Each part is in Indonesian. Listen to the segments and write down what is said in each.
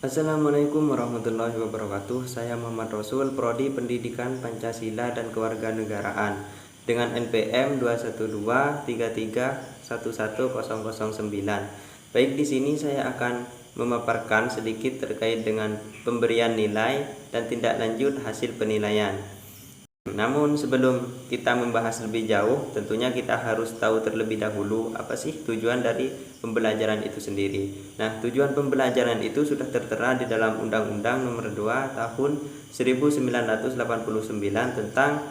Assalamualaikum warahmatullahi wabarakatuh. Saya Muhammad Rasul, Prodi Pendidikan Pancasila dan Kewarganegaraan dengan NPM 21233111009. Baik, di sini saya akan memaparkan sedikit terkait dengan pemberian nilai dan tindak lanjut hasil penilaian. Namun sebelum kita membahas lebih jauh, tentunya kita harus tahu terlebih dahulu apa sih tujuan dari pembelajaran itu sendiri. Nah, tujuan pembelajaran itu sudah tertera di dalam Undang-Undang Nomor 2 Tahun 1989 tentang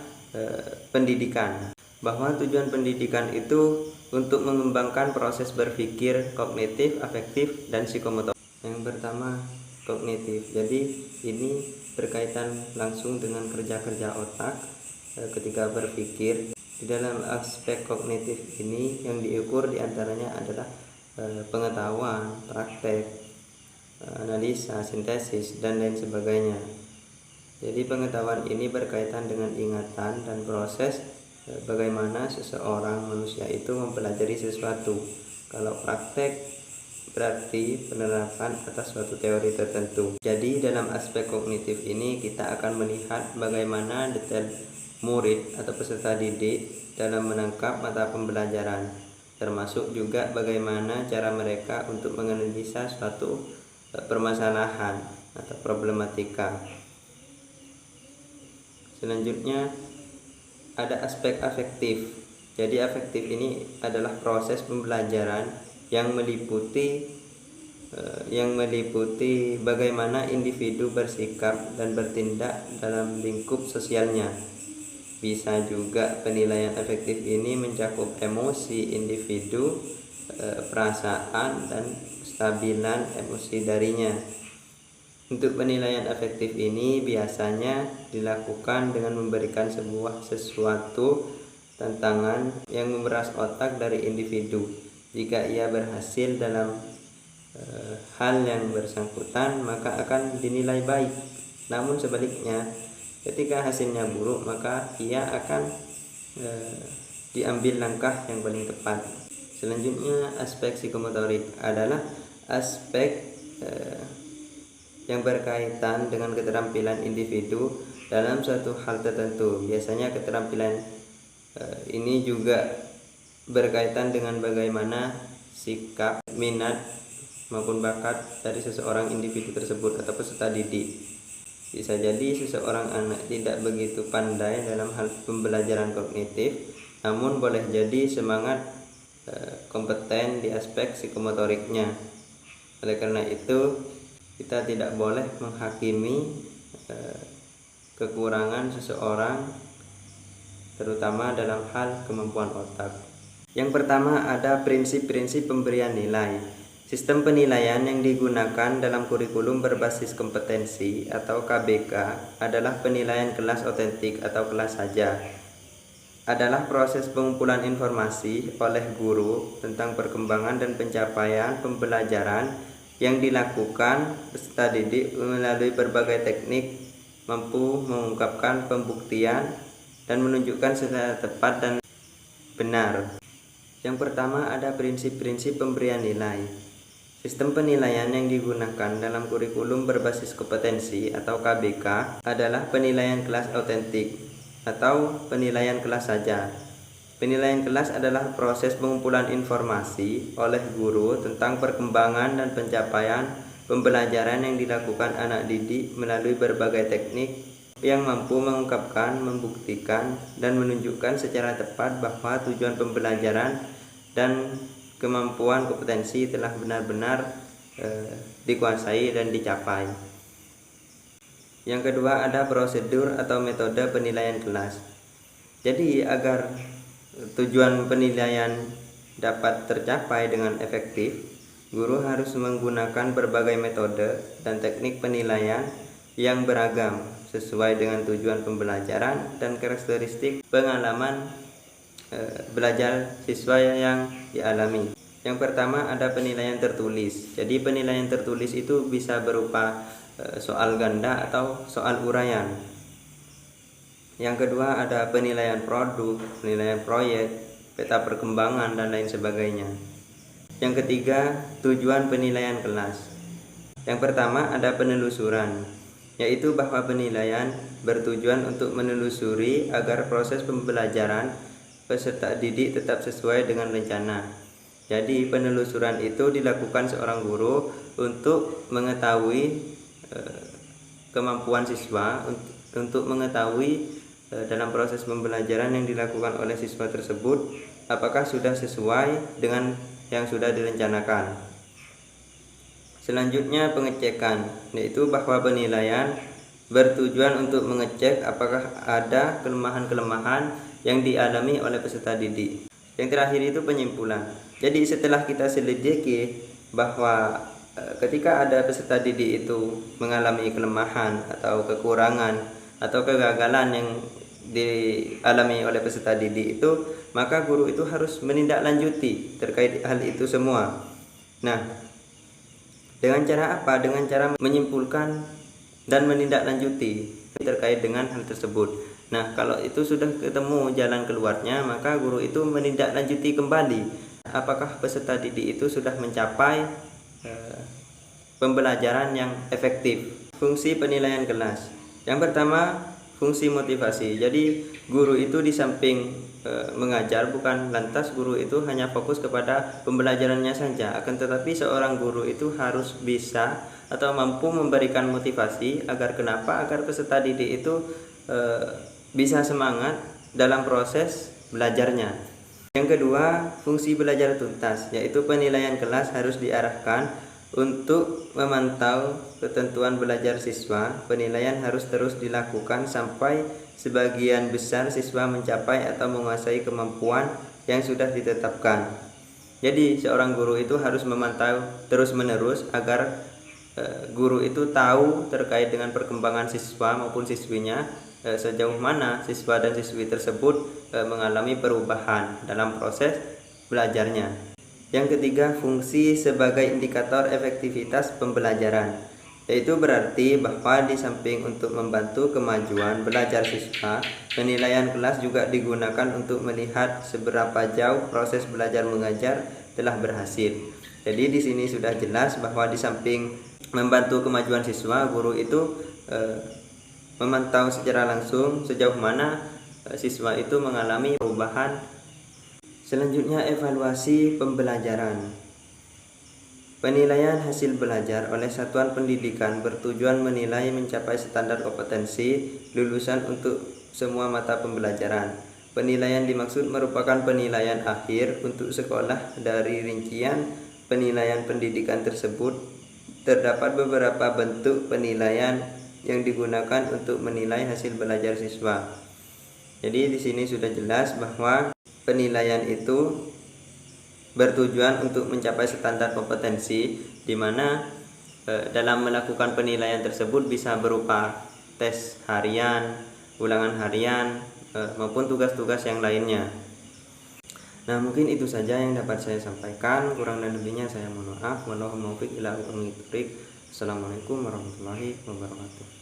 pendidikan. Bahwa tujuan pendidikan itu untuk mengembangkan proses berpikir kognitif, afektif, dan psikomotor. Yang pertama, kognitif. Jadi ini berkaitan langsung dengan kerja-kerja otak ketika berpikir. Di dalam aspek kognitif ini yang diukur diantaranya adalah pengetahuan, praktek, analisa, sintesis, dan lain sebagainya. Jadi pengetahuan ini berkaitan dengan ingatan dan proses bagaimana seseorang manusia itu mempelajari sesuatu. Kalau praktek berarti penerapan atas suatu teori tertentu. Jadi dalam aspek kognitif ini kita akan melihat bagaimana detail murid atau peserta didik dalam menangkap mata pembelajaran, termasuk juga bagaimana cara mereka untuk menganalisa suatu permasalahan atau problematika. Selanjutnya ada aspek afektif. Jadi afektif ini adalah proses pembelajaran yang meliputi bagaimana individu bersikap dan bertindak dalam lingkup sosialnya. Bisa juga penilaian afektif ini mencakup emosi individu, perasaan, dan kestabilan emosi darinya. Untuk penilaian afektif ini biasanya dilakukan dengan memberikan sesuatu tantangan yang memeras otak dari individu. Jika ia berhasil dalam hal yang bersangkutan, maka akan dinilai baik. Namun sebaliknya, ketika hasilnya buruk, maka ia akan diambil langkah yang paling tepat. Selanjutnya, aspek psikomotorik adalah aspek yang berkaitan dengan keterampilan individu dalam suatu hal tertentu. Biasanya keterampilan ini juga berkaitan dengan bagaimana sikap, minat, maupun bakat dari seseorang individu tersebut atau peserta didik. Bisa jadi seseorang anak tidak begitu pandai dalam hal pembelajaran kognitif, namun boleh jadi semangat kompeten di aspek psikomotoriknya. Oleh karena itu, kita tidak boleh menghakimi kekurangan seseorang, terutama dalam hal kemampuan otak. Yang pertama ada prinsip-prinsip pemberian nilai. Sistem penilaian yang digunakan dalam kurikulum berbasis kompetensi atau KBK adalah penilaian kelas otentik atau kelas saja. Adalah proses pengumpulan informasi oleh guru tentang perkembangan dan pencapaian pembelajaran yang dilakukan peserta didik melalui berbagai teknik, mampu mengungkapkan pembuktian dan menunjukkan secara tepat dan benar. Yang pertama ada prinsip-prinsip pemberian nilai. Sistem penilaian yang digunakan dalam kurikulum berbasis kompetensi atau KBK adalah penilaian kelas otentik atau penilaian kelas saja. Penilaian kelas adalah proses pengumpulan informasi oleh guru tentang perkembangan dan pencapaian pembelajaran yang dilakukan anak didik melalui berbagai teknik yang mampu mengungkapkan, membuktikan, dan menunjukkan secara tepat bahwa tujuan pembelajaran dan kemampuan kompetensi telah benar-benar dikuasai dan dicapai. Yang kedua ada prosedur atau metode penilaian kelas. Jadi agar tujuan penilaian dapat tercapai dengan efektif, guru harus menggunakan berbagai metode dan teknik penilaian yang beragam sesuai dengan tujuan pembelajaran dan karakteristik pengalaman belajar siswa yang dialami. Yang pertama ada penilaian tertulis. Jadi penilaian tertulis itu bisa berupa soal ganda atau soal uraian. Yang kedua ada penilaian produk, penilaian proyek, peta perkembangan, dan lain sebagainya. Yang ketiga, tujuan penilaian kelas. Yang pertama ada penelusuran, yaitu bahwa penilaian bertujuan untuk menelusuri agar proses pembelajaran peserta didik tetap sesuai dengan rencana. Jadi penelusuran itu dilakukan seorang guru untuk mengetahui kemampuan siswa, untuk mengetahui dalam proses pembelajaran yang dilakukan oleh siswa tersebut apakah sudah sesuai dengan yang sudah direncanakan. Selanjutnya pengecekan, yaitu bahwa penilaian bertujuan untuk mengecek apakah ada kelemahan-kelemahan yang dialami oleh peserta didik. Yang terakhir itu penyimpulan. Jadi setelah kita selidiki bahwa ketika ada peserta didik itu mengalami kelemahan atau kekurangan atau kegagalan yang dialami oleh peserta didik itu, maka guru itu harus menindaklanjuti terkait hal itu semua. Nah, dengan cara apa? Dengan cara menyimpulkan dan menindaklanjuti terkait dengan hal tersebut. Nah, kalau itu sudah ketemu jalan keluarnya, maka guru itu menindaklanjuti kembali apakah peserta didik itu sudah mencapai pembelajaran yang efektif. Fungsi penilaian kelas. Yang pertama, fungsi motivasi. Jadi guru itu di samping mengajar, bukan lantas guru itu hanya fokus kepada pembelajarannya saja, akan tetapi seorang guru itu harus bisa atau mampu memberikan motivasi agar peserta didik itu bisa semangat dalam proses belajarnya. Yang kedua, fungsi belajar tuntas, yaitu penilaian kelas harus diarahkan untuk memantau ketentuan belajar siswa. Penilaian harus terus dilakukan sampai sebagian besar siswa mencapai atau menguasai kemampuan yang sudah ditetapkan. Jadi seorang guru itu harus memantau terus-menerus agar guru itu tahu terkait dengan perkembangan siswa maupun siswinya, sejauh mana siswa dan siswi tersebut mengalami perubahan dalam proses belajarnya. Yang ketiga, fungsi sebagai indikator efektivitas pembelajaran, yaitu berarti bahwa di samping untuk membantu kemajuan belajar siswa, penilaian kelas juga digunakan untuk melihat seberapa jauh proses belajar mengajar telah berhasil. Jadi di sini sudah jelas bahwa di samping membantu kemajuan siswa, guru itu memantau secara langsung sejauh mana siswa itu mengalami perubahan. Selanjutnya, evaluasi pembelajaran. Penilaian hasil belajar oleh satuan pendidikan bertujuan menilai mencapai standar kompetensi lulusan untuk semua mata pembelajaran. Penilaian dimaksud merupakan penilaian akhir untuk sekolah. Dari rincian penilaian pendidikan tersebut terdapat beberapa bentuk penilaian yang digunakan untuk menilai hasil belajar siswa. Jadi di sini sudah jelas bahwa penilaian itu bertujuan untuk mencapai standar kompetensi, di mana dalam melakukan penilaian tersebut bisa berupa tes harian, ulangan harian, maupun tugas-tugas yang lainnya. Nah, mungkin itu saja yang dapat saya sampaikan. Kurang dan lebihnya saya mohon maaf. Wallahul muwaffiq ila aqwamit thoriq. Assalamualaikum warahmatullahi wabarakatuh.